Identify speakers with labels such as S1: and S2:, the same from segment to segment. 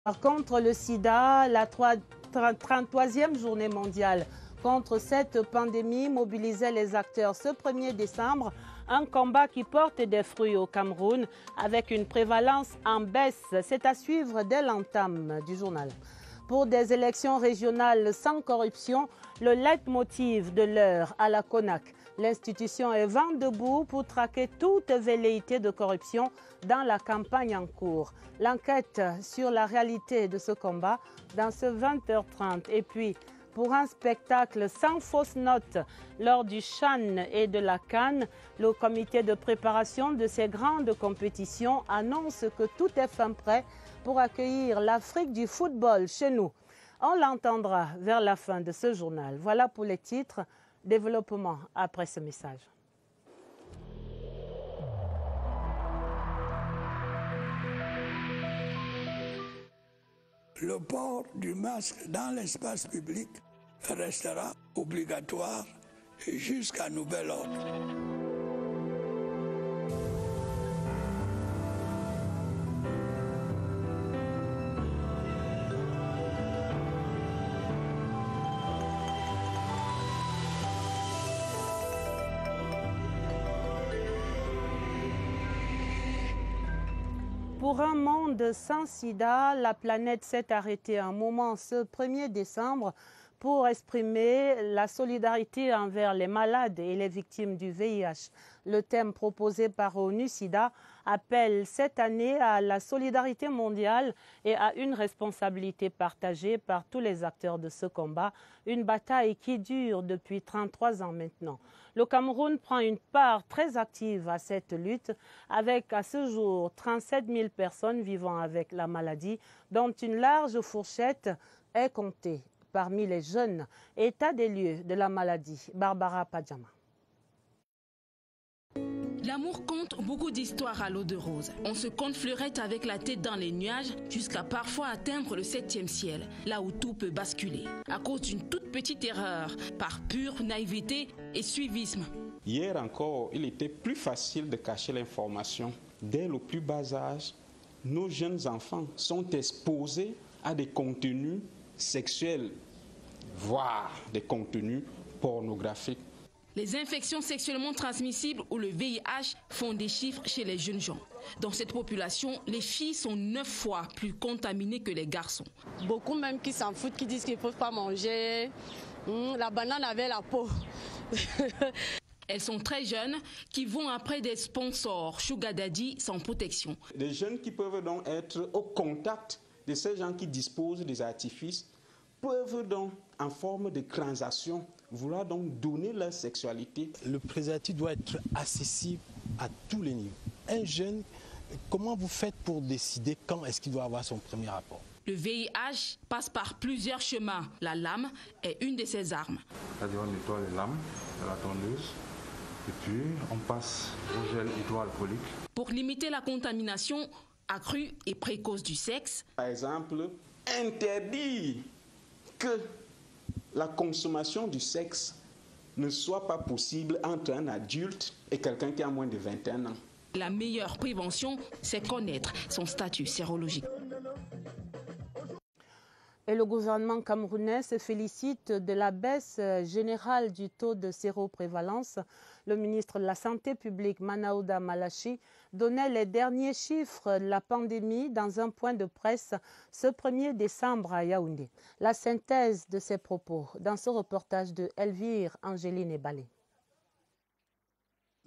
S1: Contre le sida, la 33e journée mondiale contre cette pandémie mobilisait les acteurs ce 1er décembre, un combat qui porte des fruits au Cameroun avec une prévalence en baisse. C'est à suivre dès l'entame du journal. Pour des élections régionales sans corruption, le leitmotiv de l'heure à la CONAC. L'institution est vent debout pour traquer toute velléité de corruption dans la campagne en cours. L'enquête sur la réalité de ce combat dans ce 20h30. Et puis, pour un spectacle sans fausse note lors du CHAN et de la CAN, le comité de préparation de ces grandes compétitions annonce que tout est fin prêt pour accueillir l'Afrique du football chez nous. On l'entendra vers la fin de ce journal. Voilà pour les titres. Développement après ce message.
S2: Le port du masque dans l'espace public restera obligatoire jusqu'à nouvel ordre.
S1: Pour un monde sans sida, la planète s'est arrêtée un moment ce 1er décembre pour exprimer la solidarité envers les malades et les victimes du VIH. Le thème proposé par ONU-SIDA appelle cette année à la solidarité mondiale et à une responsabilité partagée par tous les acteurs de ce combat, une bataille qui dure depuis 33 ans maintenant. Le Cameroun prend une part très active à cette lutte avec à ce jour 37 000 personnes vivant avec la maladie, dont une large fourchette est comptée parmi les jeunes. État des lieux de la maladie, Barbara Padjama.
S3: L'amour compte beaucoup d'histoires à l'eau de rose. On se compte fleurette avec la tête dans les nuages jusqu'à parfois atteindre le 7e ciel, là où tout peut basculer, à cause d'une toute petite erreur, par pure naïveté et suivisme.
S4: Hier encore, il était plus facile de cacher l'information. Dès le plus bas âge, nos jeunes enfants sont exposés à des contenus sexuels, voire des contenus pornographiques.
S3: Les infections sexuellement transmissibles ou le VIH font des chiffres chez les jeunes gens. Dans cette population, les filles sont 9 fois plus contaminées que les garçons.
S5: Beaucoup même qui s'en foutent, qui disent qu'ils ne peuvent pas manger la banane avec la peau.
S3: Elles sont très jeunes, qui vont après des sponsors sugar daddy sans protection.
S4: Des jeunes qui peuvent donc être au contact de ces gens qui disposent des artifices, peuvent donc, en forme de transaction, vouloir donc donner leur sexualité.
S6: Le préservatif doit être accessible à tous les niveaux. Un jeune, comment vous faites pour décider quand est-ce qu'il doit avoir son premier rapport?
S3: Le VIH passe par plusieurs chemins. La lame est une de ses armes.
S7: C'est-à-dire on nettoie les lames de la tondeuse et puis on passe au gel hydroalcoolique.
S3: Pour limiter la contamination accrue et précoce du sexe.
S4: Par exemple, interdire que la consommation du sexe ne soit pas possible entre un adulte et quelqu'un qui a moins de 21 ans.
S3: La meilleure prévention, c'est connaître son statut sérologique.
S1: Et le gouvernement camerounais se félicite de la baisse générale du taux de séroprévalence. Le ministre de la Santé publique, Manaouda Malachi, donnait les derniers chiffres de la pandémie dans un point de presse ce 1er décembre à Yaoundé. La synthèse de ses propos dans ce reportage de Elvire Angéline Ebalé.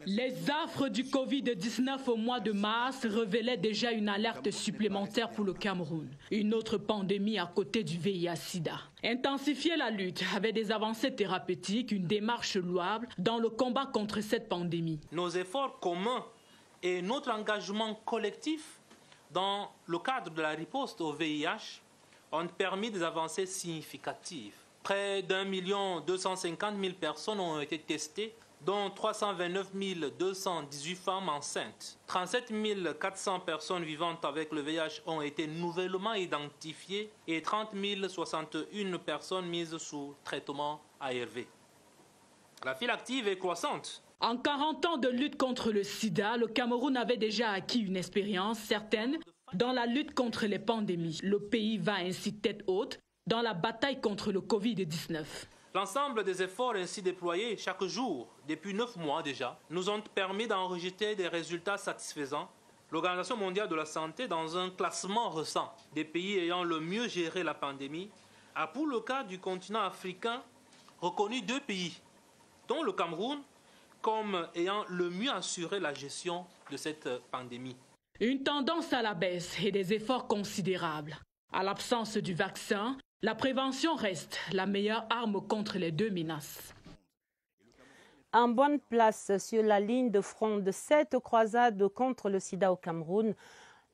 S8: Les affres du Covid-19 au mois de mars révélaient déjà une alerte supplémentaire pour le Cameroun. Une autre pandémie à côté du VIH-Sida. Intensifier la lutte avec des avancées thérapeutiques, une démarche louable dans le combat contre cette pandémie.
S9: Nos efforts communs et notre engagement collectif dans le cadre de la riposte au VIH ont permis des avancées significatives. Près d'1 250 000 personnes ont été testées, dont 329 218 femmes enceintes. 37 400 personnes vivantes avec le VIH ont été nouvellement identifiées et 30 061 personnes mises sous traitement ARV. La file active est croissante.
S8: En 40 ans de lutte contre le sida, le Cameroun avait déjà acquis une expérience certaine Dans la lutte contre les pandémies, le pays va ainsi tête haute dans la bataille contre le Covid-19.
S9: L'ensemble des efforts ainsi déployés chaque jour, depuis 9 mois déjà, nous ont permis d'enregistrer des résultats satisfaisants. L'Organisation mondiale de la santé, dans un classement récent des pays ayant le mieux géré la pandémie, a pour le cas du continent africain reconnu 2 pays, dont le Cameroun, comme ayant le mieux assuré la gestion de cette pandémie.
S8: Une tendance à la baisse et des efforts considérables. À l'absence du vaccin, la prévention reste la meilleure arme contre les 2 menaces.
S1: En bonne place sur la ligne de front de cette croisade contre le sida au Cameroun,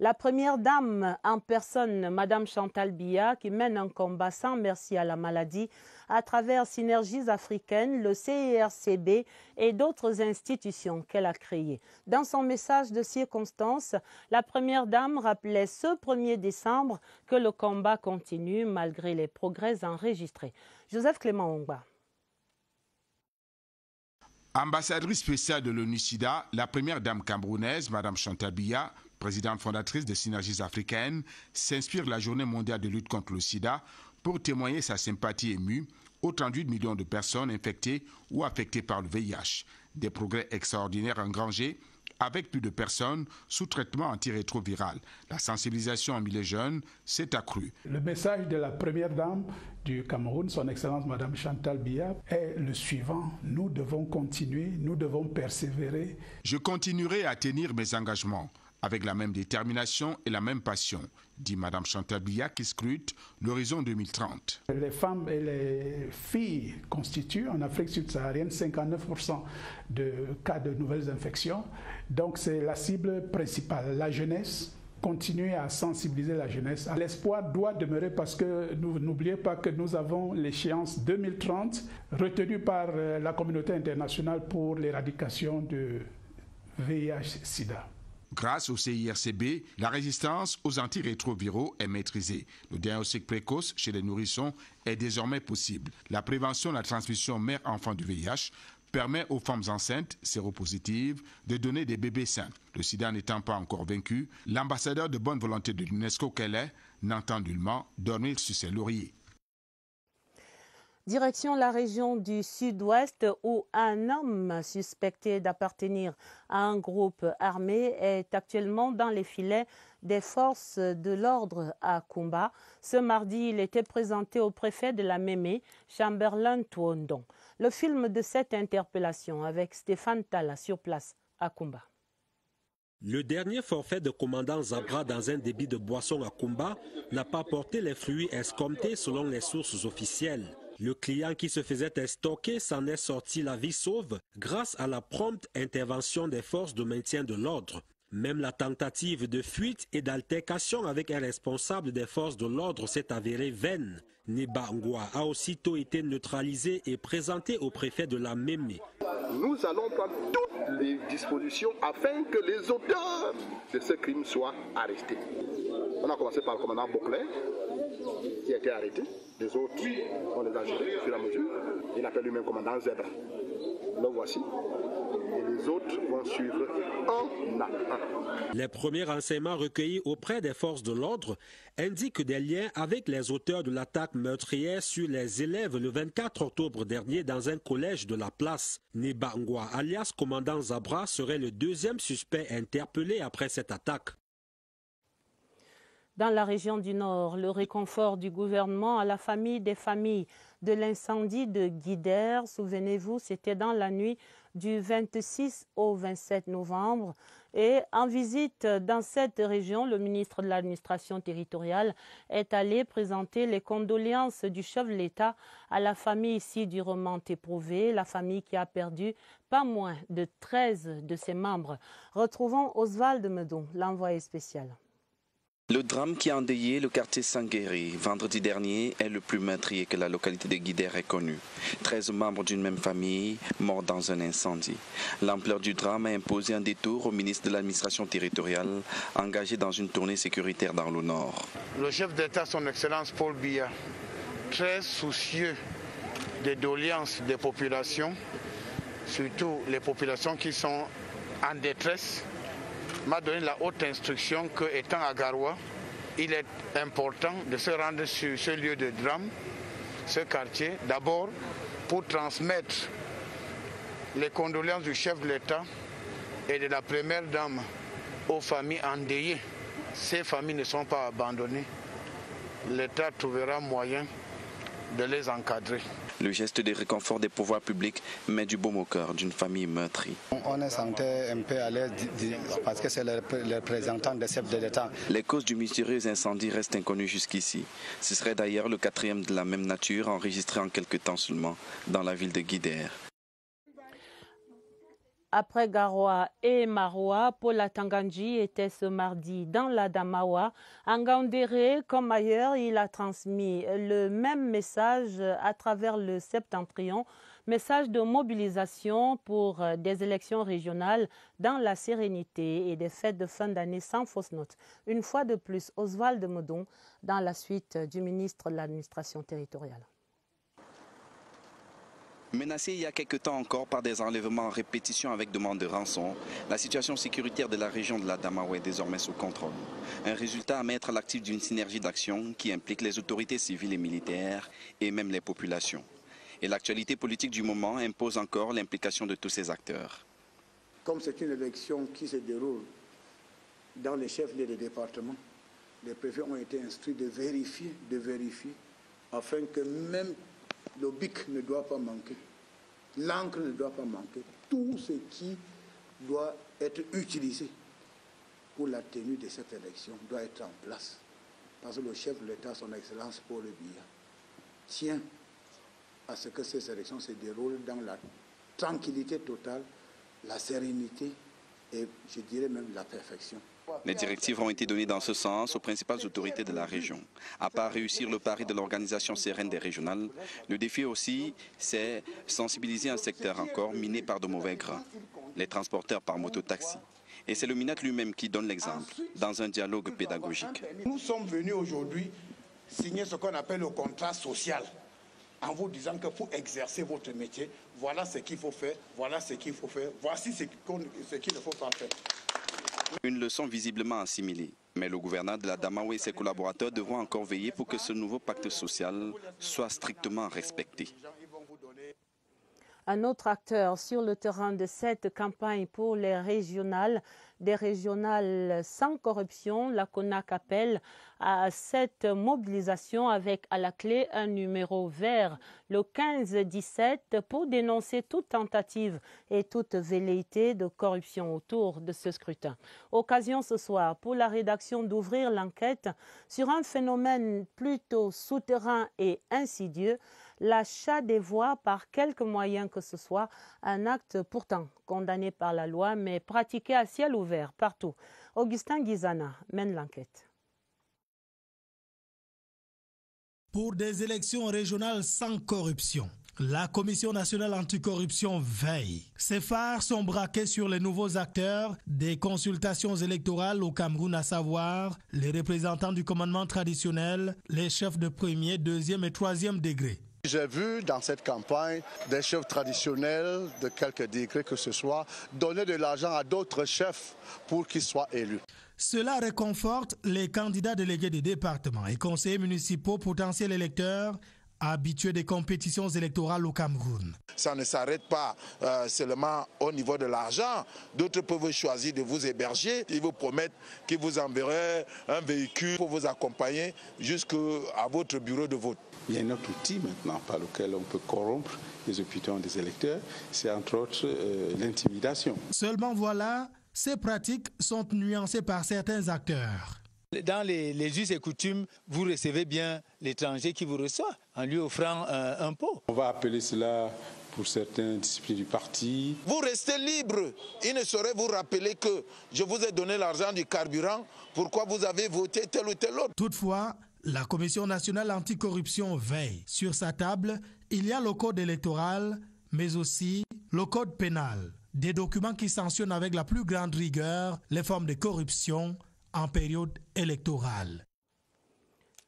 S1: la première dame en personne, Mme Chantal Biya, qui mène un combat sans merci à la maladie à travers Synergies africaines, le CIRCB et d'autres institutions qu'elle a créées. Dans son message de circonstance, la première dame rappelait ce 1er décembre que le combat continue malgré les progrès enregistrés. Joseph Clément Ongba.
S10: Ambassadrice spéciale de l'ONU-SIDA, la première dame camerounaise, Mme Chantal Biya, présidente fondatrice de Synergies africaines, s'inspire de la journée mondiale de lutte contre le sida pour témoigner sa sympathie émue aux 38 millions de personnes infectées ou affectées par le VIH. Des progrès extraordinaires engrangés avec plus de personnes sous traitement antirétroviral. La sensibilisation en milieu jeune s'est accrue.
S11: Le message de la première dame du Cameroun, son Excellence Mme Chantal Biya, est le suivant. Nous devons continuer, nous devons persévérer.
S10: Je continuerai à tenir mes engagements avec la même détermination et la même passion, dit Mme Chantal Biya qui scrute l'horizon 2030.
S11: Les femmes et les filles constituent en Afrique subsaharienne 59% de cas de nouvelles infections. Donc c'est la cible principale, la jeunesse. Continuer à sensibiliser la jeunesse. L'espoir doit demeurer parce que n'oubliez pas que nous avons l'échéance 2030 retenue par la communauté internationale pour l'éradication de VIH-Sida.
S10: Grâce au CIRCB, la résistance aux antirétroviraux est maîtrisée. Le diagnostic précoce chez les nourrissons est désormais possible. La prévention de la transmission mère-enfant du VIH permet aux femmes enceintes séropositives de donner des bébés sains. Le sida n'étant pas encore vaincu, l'ambassadeur de bonne volonté de l'UNESCO qu'elle est n'entend nullement dormir sur ses lauriers.
S1: Direction la région du Sud-Ouest où un homme suspecté d'appartenir à un groupe armé est actuellement dans les filets des forces de l'ordre à Kumba. Ce mardi, il était présenté au préfet de la Mémé, Chamberlain Tuondon. Le film de cette interpellation avec Stéphane Talla sur place à Kumba.
S12: Le dernier forfait de commandant Zabra dans un débit de boisson à Kumba n'a pas porté les fruits escomptés selon les sources officielles. Le client qui se faisait estorquer s'en est sorti la vie sauve grâce à la prompte intervention des forces de maintien de l'ordre. Même la tentative de fuite et d'altercation avec un responsable des forces de l'ordre s'est avérée vaine. Neba Ngwa a aussitôt été neutralisé et présenté au préfet de la Mémé.
S13: Nous allons prendre toutes les dispositions afin que les auteurs de ce crime soient arrêtés. On a commencé par le commandant Boclet, qui a été arrêté. Les autres, on les a gérés au fur et à mesure. Il appelle lui-même commandant Zebra. Le voici. Et les autres vont suivre un à un.
S12: Les premiers renseignements recueillis auprès des forces de l'ordre indiquent des liens avec les auteurs de l'attaque meurtrière sur les élèves le 24 octobre dernier dans un collège de la place. Neba Ngwa, alias commandant Zabra, serait le deuxième suspect interpellé après cette attaque.
S1: Dans la région du Nord, le réconfort du gouvernement à la famille des familles de l'incendie de Guider. Souvenez-vous, c'était dans la nuit du 26 au 27 novembre. Et en visite dans cette région, le ministre de l'administration territoriale est allé présenter les condoléances du chef de l'État à la famille ici durement éprouvée, la famille qui a perdu pas moins de 13 de ses membres. Retrouvons Oswald Medon, l'envoyé spécial.
S14: Le drame qui a endeuillé le quartier Sanguéry vendredi dernier est le plus meurtrier que la localité de Guider ait connu. 13 membres d'une même famille morts dans un incendie. L'ampleur du drame a imposé un détour au ministre de l'administration territoriale engagé dans une tournée sécuritaire dans le Nord.
S15: Le chef d'État, son Excellence Paul Biya, très soucieux des doléances des populations, surtout les populations qui sont en détresse, m'a donné la haute instruction que, étant à Garoua, il est important de se rendre sur ce lieu de drame, ce quartier, d'abord pour transmettre les condoléances du chef de l'État et de la première dame aux familles endeuillées. Ces familles ne sont pas abandonnées. L'État trouvera moyen de les encadrer.
S14: Le geste de réconfort des pouvoirs publics met du baume au cœur d'une famille meurtrie.
S16: On est senti un peu à l'aise parce que c'est le représentant des chefs de l'État.
S14: Les causes du mystérieux incendie restent inconnues jusqu'ici. Ce serait d'ailleurs le 4e de la même nature enregistré en quelques temps seulement dans la ville de Guidère.
S1: Après Garoua et Maroua, Paula Tangandji était ce mardi dans la Damawa. En Ngandéré, comme ailleurs, il a transmis le même message à travers le Septentrion, message de mobilisation pour des élections régionales dans la sérénité et des fêtes de fin d'année sans fausse note. Une fois de plus, Oswald Modon dans la suite du ministre de l'administration territoriale.
S14: Menacée il y a quelque temps encore par des enlèvements en répétition avec demande de rançon, la situation sécuritaire de la région de la Damawa est désormais sous contrôle. Un résultat à mettre à l'actif d'une synergie d'action qui implique les autorités civiles et militaires et même les populations. Et l'actualité politique du moment impose encore l'implication de tous ces acteurs.
S17: Comme c'est une élection qui se déroule dans les chefs-lieux des départements, les préfets ont été instruits de vérifier, afin que même le bic ne doit pas manquer, l'encre ne doit pas manquer, tout ce qui doit être utilisé pour la tenue de cette élection doit être en place. Parce que le chef de l'État, son Excellence Paul Biya, tient à ce que ces élections se déroulent dans la tranquillité totale, la sérénité et, je dirais même, la perfection.
S14: Les directives ont été données dans ce sens aux principales autorités de la région. À part réussir le pari de l'organisation sereine des régionales, le défi aussi, c'est sensibiliser un secteur encore miné par de mauvais grains, les transporteurs par mototaxi. Et c'est le MINAT lui-même qui donne l'exemple, dans un dialogue pédagogique.
S17: Nous sommes venus aujourd'hui signer ce qu'on appelle le contrat social, en vous disant que pour exercer votre métier, voilà ce qu'il faut faire, voilà ce qu'il faut faire, voici ce qu'il ne faut pas faire.
S14: Une leçon visiblement assimilée, mais le gouverneur de la Damawa et ses collaborateurs devront encore veiller pour que ce nouveau pacte social soit strictement respecté.
S1: Un autre acteur sur le terrain de cette campagne pour les régionales, des régionales sans corruption, la CONAC appelle à cette mobilisation avec à la clé un numéro vert, le 15-17, pour dénoncer toute tentative et toute velléité de corruption autour de ce scrutin. Occasion ce soir pour la rédaction d'ouvrir l'enquête sur un phénomène plutôt souterrain et insidieux, l'achat des voix par quelque moyen que ce soit, un acte pourtant condamné par la loi mais pratiqué à ciel ouvert partout. Augustin Guizana mène l'enquête.
S18: Pour des élections régionales sans corruption, la Commission nationale anticorruption veille. Ses phares sont braqués sur les nouveaux acteurs des consultations électorales au Cameroun, à savoir les représentants du commandement traditionnel, les chefs de premier, deuxième et troisième degré.
S13: J'ai vu dans cette campagne des chefs traditionnels de quelque degré que ce soit donner de l'argent à d'autres chefs pour qu'ils soient élus.
S18: Cela réconforte les candidats délégués des départements et conseillers municipaux potentiels électeurs habitués des compétitions électorales au Cameroun.
S13: Ça ne s'arrête pas seulement au niveau de l'argent. D'autres peuvent choisir de vous héberger. Ils vous promettent qu'ils vous enverraient un véhicule pour vous accompagner jusqu'à votre bureau de vote.
S7: Il y a un autre outil maintenant par lequel on peut corrompre les opinions des électeurs, c'est entre autres l'intimidation.
S18: Seulement voilà, ces pratiques sont nuancées par certains acteurs.
S19: Dans les us et coutumes, vous recevez bien l'étranger qui vous reçoit en lui offrant un pot.
S7: On va appeler cela pour certaines disciplines du parti.
S13: Vous restez libre. Il ne saurait vous rappeler que je vous ai donné l'argent du carburant. Pourquoi vous avez voté tel ou tel autre?
S18: Toutefois, la Commission nationale anticorruption veille. Sur sa table, il y a le code électoral, mais aussi le code pénal. Des documents qui sanctionnent avec la plus grande rigueur les formes de corruption en période électorale.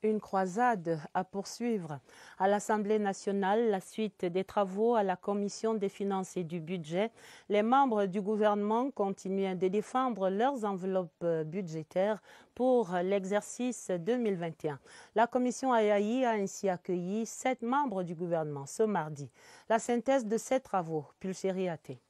S1: Une croisade à poursuivre. À l'Assemblée nationale, la suite des travaux à la Commission des finances et du budget, les membres du gouvernement continuent de défendre leurs enveloppes budgétaires pour l'exercice 2021. La commission AI a ainsi accueilli 7 membres du gouvernement ce mardi. La synthèse de ces travaux, Pulchéri Até.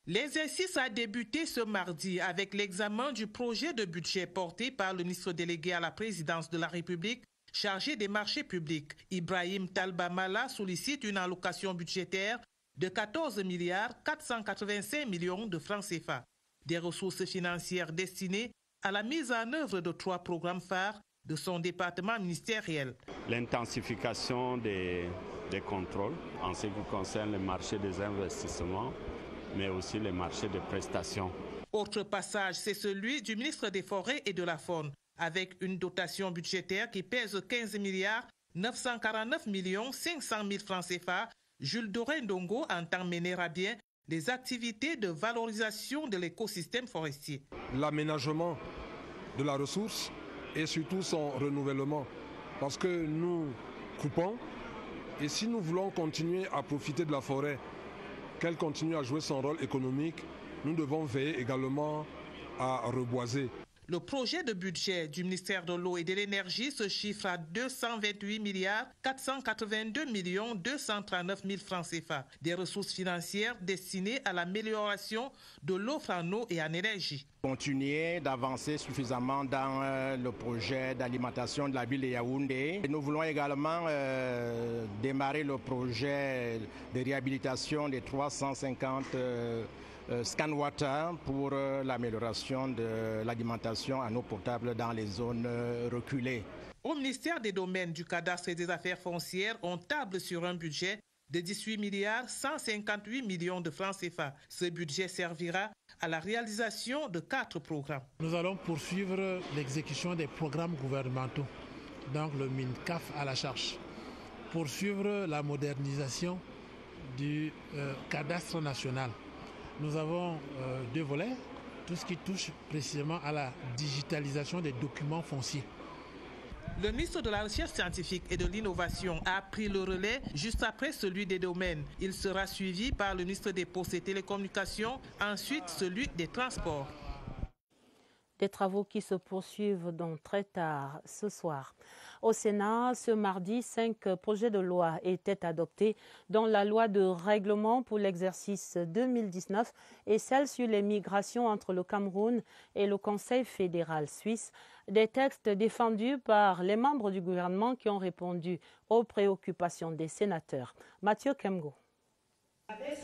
S20: L'exercice a débuté ce mardi avec l'examen du projet de budget porté par le ministre délégué à la présidence de la République chargé des marchés publics. Ibrahim Talba Mala sollicite une allocation budgétaire de 14 milliards 485 millions de francs CFA, des ressources financières destinées à la mise en œuvre de 3 programmes phares de son département ministériel.
S21: L'intensification des contrôles en ce qui concerne le marché des investissements, mais aussi les marchés de prestations.
S20: Autre passage, c'est celui du ministre des Forêts et de la Faune, avec une dotation budgétaire qui pèse 15 milliards 949 millions 500 000 francs CFA. Jules Doré Ndongo entend mener à bien les activités de valorisation de l'écosystème forestier.
S22: L'aménagement de la ressource et surtout son renouvellement, parce que nous coupons et si nous voulons continuer à profiter de la forêt, qu'elle continue à jouer son rôle économique, nous devons veiller également à reboiser.
S20: Le projet de budget du ministère de l'Eau et de l'Énergie se chiffre à 228 milliards 482 millions 239 000 francs CFA, des ressources financières destinées à l'amélioration de l'offre en eau et en énergie.
S23: Continuer d'avancer suffisamment dans le projet d'alimentation de la ville de Yaoundé. Et nous voulons également démarrer le projet de réhabilitation des 350 ScanWater pour l'amélioration de l'alimentation en eau potable dans les zones reculées.
S20: Au ministère des Domaines, du Cadastre et des Affaires foncières, on table sur un budget de 18 milliards 158 millions de francs CFA. Ce budget servira à la réalisation de 4 programmes.
S24: Nous allons poursuivre l'exécution des programmes gouvernementaux, donc le MINCAF à la charge. Poursuivre la modernisation du cadastre national. Nous avons 2 volets, tout ce qui touche précisément à la digitalisation des documents fonciers.
S20: Le ministre de la Recherche scientifique et de l'Innovation a pris le relais juste après celui des Domaines. Il sera suivi par le ministre des Postes et Télécommunications, ensuite celui des Transports.
S1: Des travaux qui se poursuivent donc très tard ce soir. Au Sénat, ce mardi, 5 projets de loi étaient adoptés, dont la loi de règlement pour l'exercice 2019 et celle sur les migrations entre le Cameroun et le Conseil fédéral suisse. Des textes défendus par les membres du gouvernement qui ont répondu aux préoccupations des sénateurs. Mathieu Kemgo.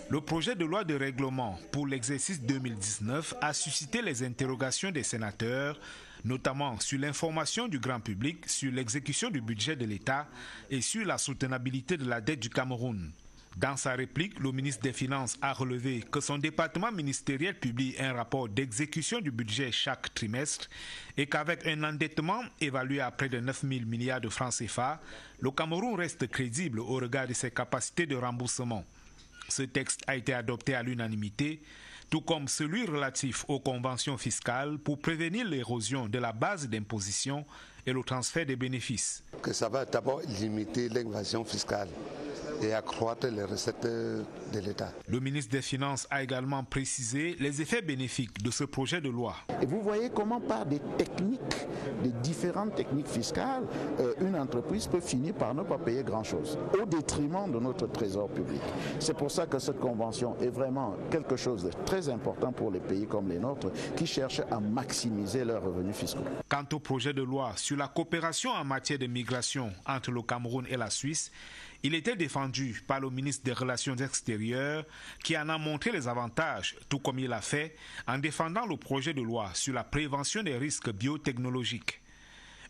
S25: Le projet de loi de règlement pour l'exercice 2019 a suscité les interrogations des sénateurs, notamment sur l'information du grand public sur l'exécution du budget de l'État et sur la soutenabilité de la dette du Cameroun. Dans sa réplique, le ministre des Finances a relevé que son département ministériel publie un rapport d'exécution du budget chaque trimestre et qu'avec un endettement évalué à près de 9 000 milliards de francs CFA, le Cameroun reste crédible au regard de ses capacités de remboursement. Ce texte a été adopté à l'unanimité, tout comme celui relatif aux conventions fiscales pour prévenir l'érosion de la base d'imposition et le transfert des bénéfices.
S26: Que ça va d'abord limiter l'évasion fiscale et accroître les recettes de l'État.
S25: Le ministre des Finances a également précisé les effets bénéfiques de ce projet de loi.
S27: Et vous voyez comment par des différentes techniques fiscales, une entreprise peut finir par ne pas payer grand-chose, au détriment de notre trésor public. C'est pour ça que cette convention est vraiment quelque chose de très important pour les pays comme les nôtres qui cherchent à maximiser leurs revenus fiscaux.
S25: Quant au projet de loi sur la coopération en matière de migration entre le Cameroun et la Suisse, il était défendu par le ministre des Relations extérieures qui en a montré les avantages, tout comme il l'a fait en défendant le projet de loi sur la prévention des risques biotechnologiques.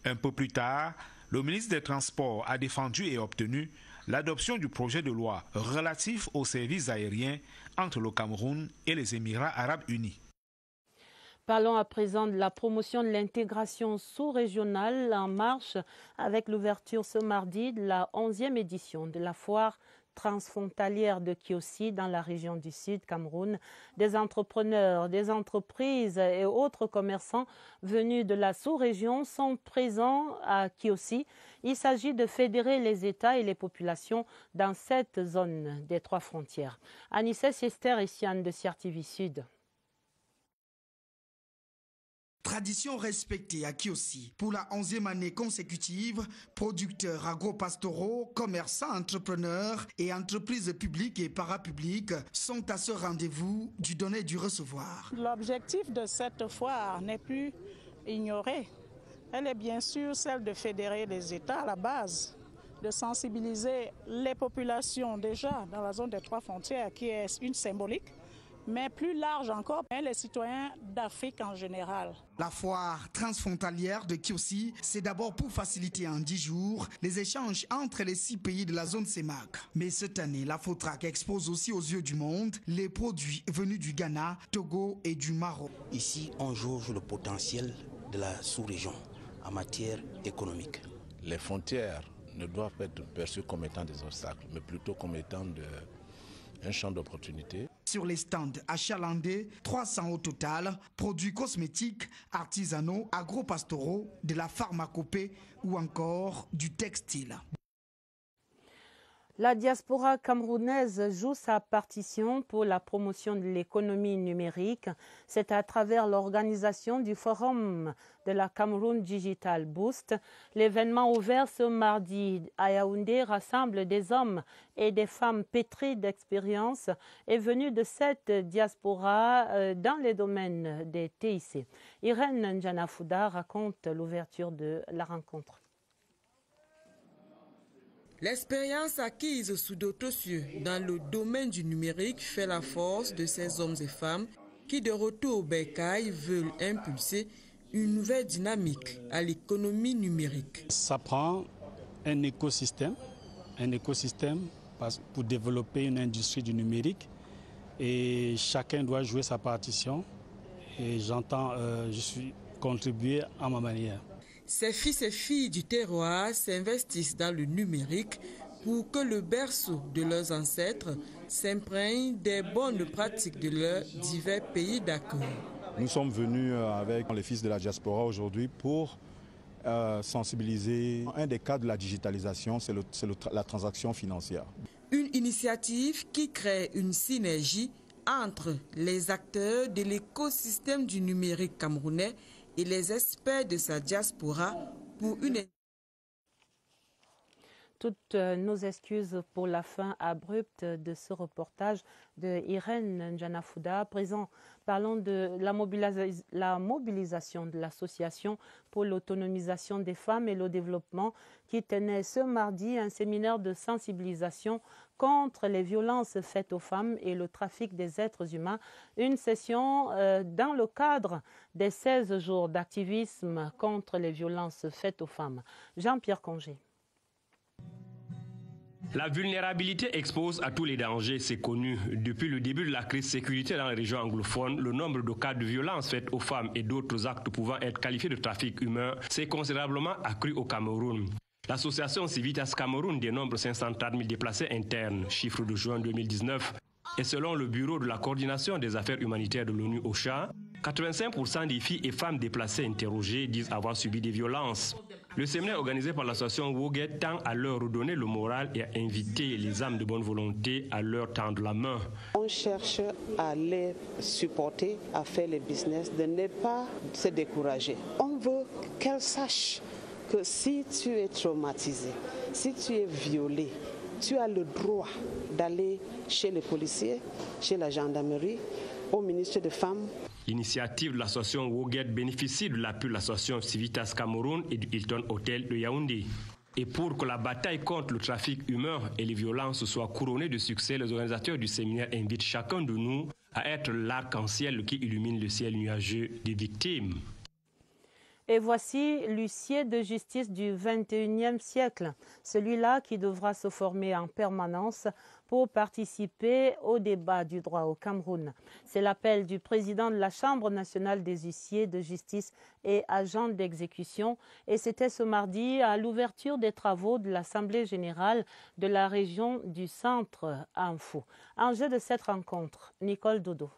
S25: Un peu plus tard, le ministre des Transports a défendu et obtenu l'adoption du projet de loi relatif aux services aériens entre le Cameroun et les Émirats arabes unis.
S1: Parlons à présent de la promotion de l'intégration sous-régionale en marche avec l'ouverture ce mardi de la 11e édition de la foire transfrontalière de Kiossi dans la région du Sud Cameroun. Des entrepreneurs, des entreprises et autres commerçants venus de la sous-région sont présents à Kiossi. Il s'agit de fédérer les États et les populations dans cette zone des 3 frontières. Anissès Esther et Siane de Sierre TV Sud.
S2: Tradition respectée à Kiossi. Pour la 11e année consécutive, producteurs agro-pastoraux, commerçants, entrepreneurs et entreprises publiques et parapubliques sont à ce rendez-vous du donner et du recevoir.
S3: L'objectif de cette foire n'est plus ignoré. Elle est bien sûr celle de fédérer les États à la base, de sensibiliser les populations déjà dans la zone des 3 frontières qui est une symbolique, mais plus large encore, les citoyens d'Afrique en général.
S2: La foire transfrontalière de Kiossi, c'est d'abord pour faciliter en 10 jours les échanges entre les 6 pays de la zone CEMAC. Mais cette année, la FOTRAC expose aussi aux yeux du monde les produits venus du Ghana, Togo et du Maroc.
S4: Ici, on jauge le potentiel de la sous-région en matière économique.
S5: Les frontières ne doivent pas être perçues comme étant des obstacles, mais plutôt comme étant un champ d'opportunité.
S2: Sur les stands achalandés, 300 au total, produits cosmétiques, artisanaux, agro-pastoraux, de la pharmacopée ou encore du textile.
S1: La diaspora camerounaise joue sa partition pour la promotion de l'économie numérique. C'est à travers l'organisation du forum de la Cameroun Digital Boost. L'événement ouvert ce mardi à Yaoundé rassemble des hommes et des femmes pétris d'expérience et venus de cette diaspora dans les domaines des TIC. Irène Njanafouda raconte l'ouverture de la rencontre.
S6: L'expérience acquise sous d'autres cieux dans le domaine du numérique fait la force de ces hommes et femmes qui, de retour au bercail, veulent impulser une nouvelle dynamique à l'économie numérique.
S8: Ça prend un écosystème pour développer une industrie du numérique et chacun doit jouer sa partition et je suis contribué à ma manière.
S6: Ces fils et filles du terroir s'investissent dans le numérique pour que le berceau de leurs ancêtres s'imprègne des bonnes pratiques de leurs divers pays d'accueil.
S9: Nous sommes venus avec les fils de la diaspora aujourd'hui pour sensibiliser. Un des cas de la digitalisation, c'est la transaction financière.
S6: Une initiative qui crée une synergie entre les acteurs de l'écosystème du numérique camerounais et les experts de sa diaspora pour une...
S1: Toutes nos excuses pour la fin abrupte de ce reportage de Irène Njanafouda. Présent, parlons de la mobilisation de l'Association pour l'autonomisation des femmes et le développement qui tenait ce mardi un séminaire de sensibilisation contre les violences faites aux femmes et le trafic des êtres humains. Une session dans le cadre des 16 jours d'activisme contre les violences faites aux femmes. Jean-Pierre Congé.
S28: La vulnérabilité expose à tous les dangers, c'est connu. Depuis le début de la crise sécuritaire dans les régions anglophones, le nombre de cas de violences faites aux femmes et d'autres actes pouvant être qualifiés de trafic humain s'est considérablement accru au Cameroun. L'association Civitas Cameroun dénombre 530 000 déplacés internes, chiffre de juin 2019. Et selon le Bureau de la coordination des affaires humanitaires de l'ONU OCHA, 85% des filles et femmes déplacées interrogées disent avoir subi des violences. Le séminaire organisé par l'association Woget tend à leur redonner le moral et à inviter les âmes de bonne volonté à leur tendre la main.
S29: On cherche à les supporter, à faire le business, de ne pas se décourager. On veut qu'elles sachent que si tu es traumatisé, si tu es violé, tu as le droit d'aller chez les policiers, chez la gendarmerie, au ministère des Femmes.
S28: L'initiative de l'association Woget bénéficie de l'appui de l'association Civitas Cameroun et du Hilton Hotel de Yaoundé. Et pour que la bataille contre le trafic humain et les violences soit couronnée de succès, les organisateurs du séminaire invitent chacun de nous à être l'arc-en-ciel qui illumine le ciel nuageux des victimes.
S1: Et voici l'huissier de justice du 21e siècle, celui-là qui devra se former en permanence pour participer au débat du droit au Cameroun. C'est l'appel du président de la Chambre nationale des huissiers de justice et agents d'exécution. Et c'était ce mardi à l'ouverture des travaux de l'Assemblée générale de la région du Centre à Mfou. Enjeu de cette rencontre, Nicole Dodo.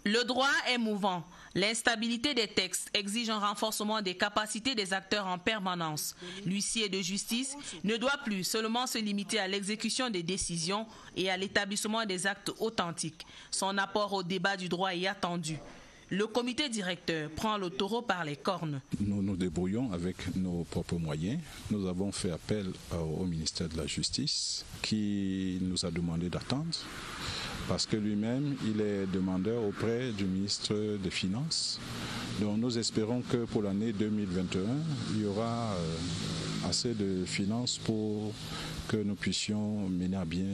S7: Le droit est mouvant. L'instabilité des textes exige un renforcement des capacités des acteurs en permanence. L'huissier de justice ne doit plus seulement se limiter à l'exécution des décisions et à l'établissement des actes authentiques. Son apport au débat du droit est attendu. Le comité directeur prend le taureau par les cornes.
S10: Nous nous débrouillons avec nos propres moyens. Nous avons fait appel au ministère de la Justice qui nous a demandé d'attendre parce que lui-même, il est demandeur auprès du ministre des Finances. Donc nous espérons que pour l'année 2021, il y aura assez de finances pour que nous puissions mener à bien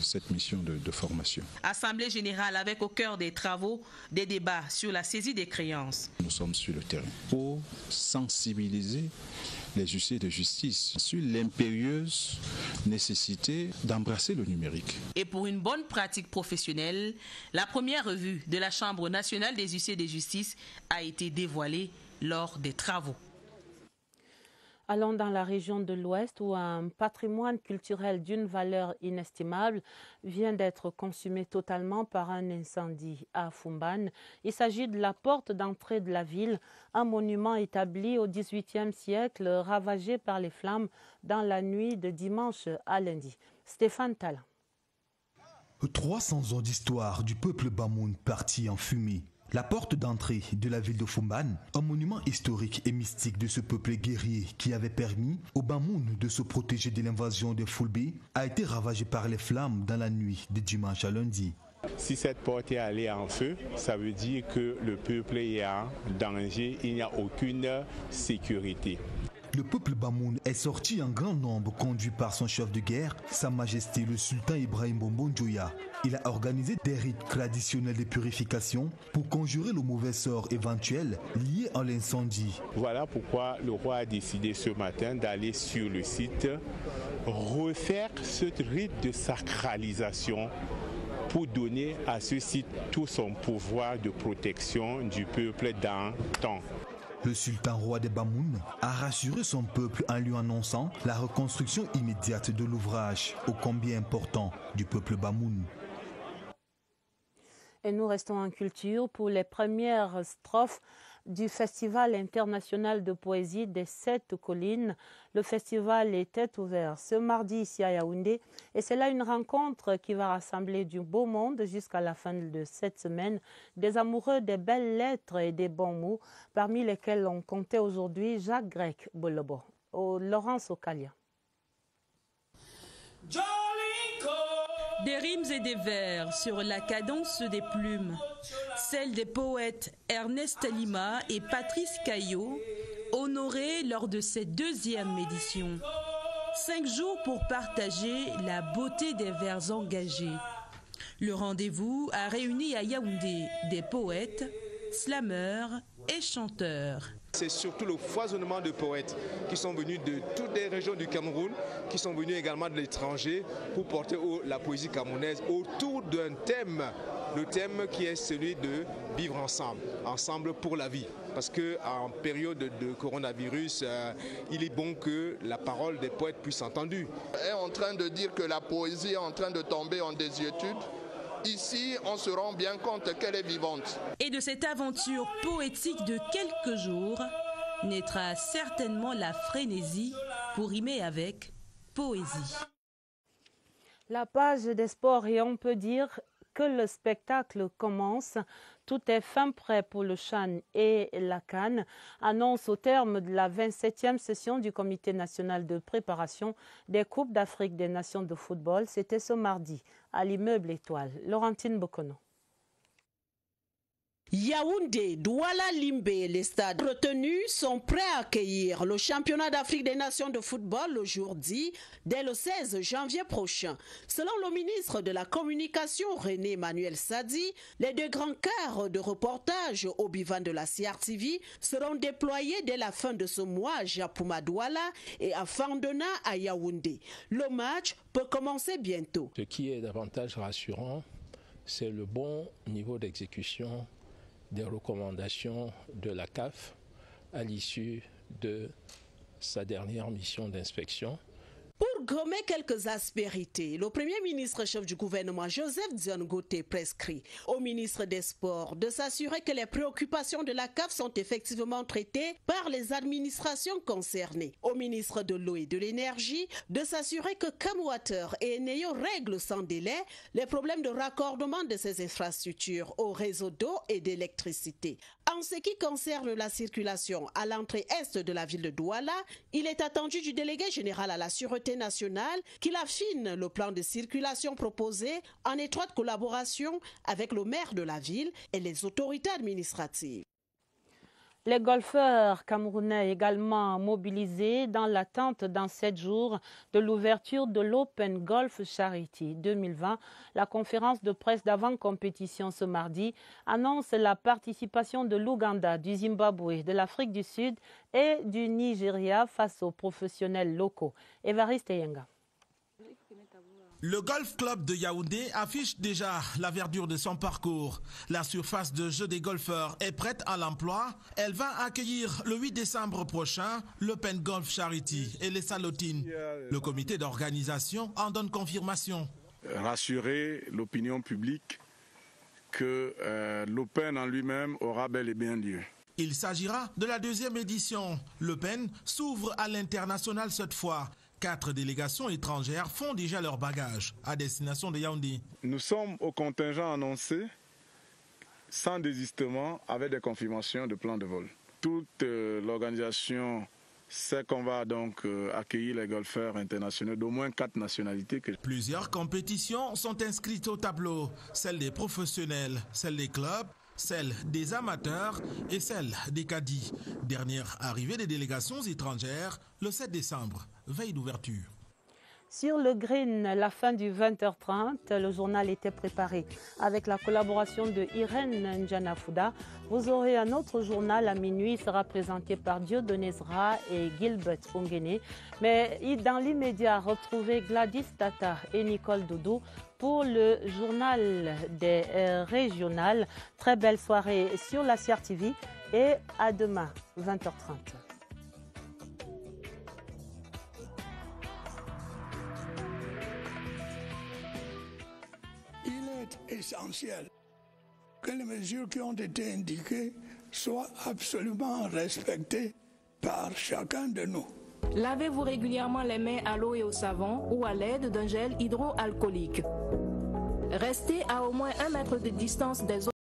S10: cette mission de formation.
S7: Assemblée générale avec au cœur des travaux des débats sur la saisie des créances.
S10: Nous sommes sur le terrain pour sensibiliser les huissiers de justice sur l'impérieuse nécessité d'embrasser le numérique.
S7: Et pour une bonne pratique professionnelle, la première revue de la Chambre nationale des huissiers de justice a été dévoilée lors des travaux.
S1: Allons dans la région de l'Ouest où un patrimoine culturel d'une valeur inestimable vient d'être consumé totalement par un incendie à Foumban. Il s'agit de la porte d'entrée de la ville, un monument établi au XVIIIe siècle, ravagé par les flammes dans la nuit de dimanche à lundi. Stéphane Tala.
S11: 300 ans d'histoire du peuple Bamoun parti en fumée. La porte d'entrée de la ville de Foumban, un monument historique et mystique de ce peuple guerrier qui avait permis au Bamoun de se protéger de l'invasion des Fulbe, a été ravagé par les flammes dans la nuit de dimanche à lundi.
S12: Si cette porte est allée en feu, ça veut dire que le peuple est en danger, il n'y a aucune sécurité.
S11: Le peuple Bamoun est sorti en grand nombre conduit par son chef de guerre, Sa Majesté le Sultan Ibrahim Bombo Njoya. Il a organisé des rites traditionnels de purification pour conjurer le mauvais sort éventuel lié à l'incendie.
S12: Voilà pourquoi le roi a décidé ce matin d'aller sur le site refaire ce rite de sacralisation pour donner à ce site tout son pouvoir de protection du peuple d'antan.
S11: Le sultan roi des Bamoun a rassuré son peuple en lui annonçant la reconstruction immédiate de l'ouvrage, ô combien important, du peuple Bamoun.
S1: Et nous restons en culture pour les premières strophes du Festival international de poésie des 7 collines. Le festival était ouvert ce mardi ici à Yaoundé et c'est là une rencontre qui va rassembler du beau monde jusqu'à la fin de cette semaine, des amoureux des belles lettres et des bons mots, parmi lesquels on comptait aujourd'hui Jacques Grec Bolobo, Laurence Okalia.
S14: Des rimes et des vers sur la cadence des plumes, celles des poètes Ernest Lima et Patrice Caillot, honorés lors de cette 2e édition. 5 jours pour partager la beauté des vers engagés. Le rendez-vous a réuni à Yaoundé des poètes, slameurs et chanteurs.
S15: C'est surtout le foisonnement de poètes qui sont venus de toutes les régions du Cameroun, qui sont venus également de l'étranger pour porter la poésie camerounaise autour d'un thème, le thème qui est celui de vivre ensemble, ensemble pour la vie. Parce qu'en période de coronavirus, il est bon que la parole des poètes puisse être entendue.
S13: On est en train de dire que la poésie est en train de tomber en désuétude. Ici, on se rend bien compte qu'elle est vivante.
S14: Et de cette aventure poétique de quelques jours naîtra certainement la frénésie pour rimer avec poésie.
S1: La page des sports et on peut dire que le spectacle commence. Tout est fin prêt pour le CHAN et la CAN, annonce au terme de la 27e session du Comité national de préparation des Coupes d'Afrique des Nations de football. C'était ce mardi à l'immeuble Étoile. Laurentine Bokono.
S16: Yaoundé, Douala, Limbé, les stades retenus sont prêts à accueillir le championnat d'Afrique des Nations de football aujourd'hui, dès le 16 janvier prochain. Selon le ministre de la Communication, René Emmanuel Sadi, les 2 grands quarts de reportage au Bivan de la CRTV seront déployés dès la fin de ce mois à Japouma Douala et à Fandona à Yaoundé. Le match peut commencer bientôt.
S17: Ce qui est davantage rassurant, c'est le bon niveau d'exécution des recommandations de la CAF à l'issue de sa dernière mission d'inspection.
S16: Pour gommer quelques aspérités, le Premier ministre chef du gouvernement Joseph Dion-Goté prescrit au ministre des Sports de s'assurer que les préoccupations de la CAF sont effectivement traitées par les administrations concernées. Au ministre de l'Eau et de l'Énergie de s'assurer que Camwater et Eneo règlent sans délai les problèmes de raccordement de ces infrastructures au réseau d'eau et d'électricité. En ce qui concerne la circulation à l'entrée est de la ville de Douala, il est attendu du délégué général à la Sûreté nationale qu'il affine le plan de circulation proposé en étroite collaboration avec le maire de la ville et les autorités administratives.
S1: Les golfeurs camerounais également mobilisés dans l'attente dans 7 jours de l'ouverture de l'Open Golf Charity 2020. La conférence de presse d'avant-compétition ce mardi annonce la participation de l'Ouganda, du Zimbabwe, de l'Afrique du Sud et du Nigeria face aux professionnels locaux. Évariste Yenga.
S18: Le Golf Club de Yaoundé affiche déjà la verdure de son parcours. La surface de jeu des golfeurs est prête à l'emploi. Elle va accueillir le 8 décembre prochain l'Open Golf Charity et les Salotines. Le comité d'organisation en donne confirmation.
S9: Rassurer l'opinion publique que l'Open en lui-même aura bel et bien lieu.
S18: Il s'agira de la 2e édition. L'Open s'ouvre à l'international cette fois. 4 délégations étrangères font déjà leur bagage à destination de Yaoundé.
S9: Nous sommes au contingent annoncé sans désistement avec des confirmations de plans de vol. Toute l'organisation sait qu'on va donc accueillir les golfeurs internationaux d'au moins 4 nationalités.
S18: Plusieurs compétitions sont inscrites au tableau. Celles des professionnels, celles des clubs, celle des amateurs et celle des caddies. Dernière arrivée des délégations étrangères le 7 décembre, veille d'ouverture.
S1: Sur le green, la fin du 20h30, le journal était préparé. Avec la collaboration de Irène Njanafuda, vous aurez un autre journal à minuit. Il sera présenté par Dieudonné Zra et Gilbert Ongene. Mais dans l'immédiat, retrouvez Gladys Tata et Nicole Doudou pour le journal des régionales. Très belle soirée sur la CRTV et à demain, 20h30.
S19: Essentiel que les mesures qui ont été indiquées soient absolument respectées par chacun de nous.
S20: Lavez-vous régulièrement les mains à l'eau et au savon ou à l'aide d'un gel hydroalcoolique. Restez à au moins 1 mètre de distance des autres.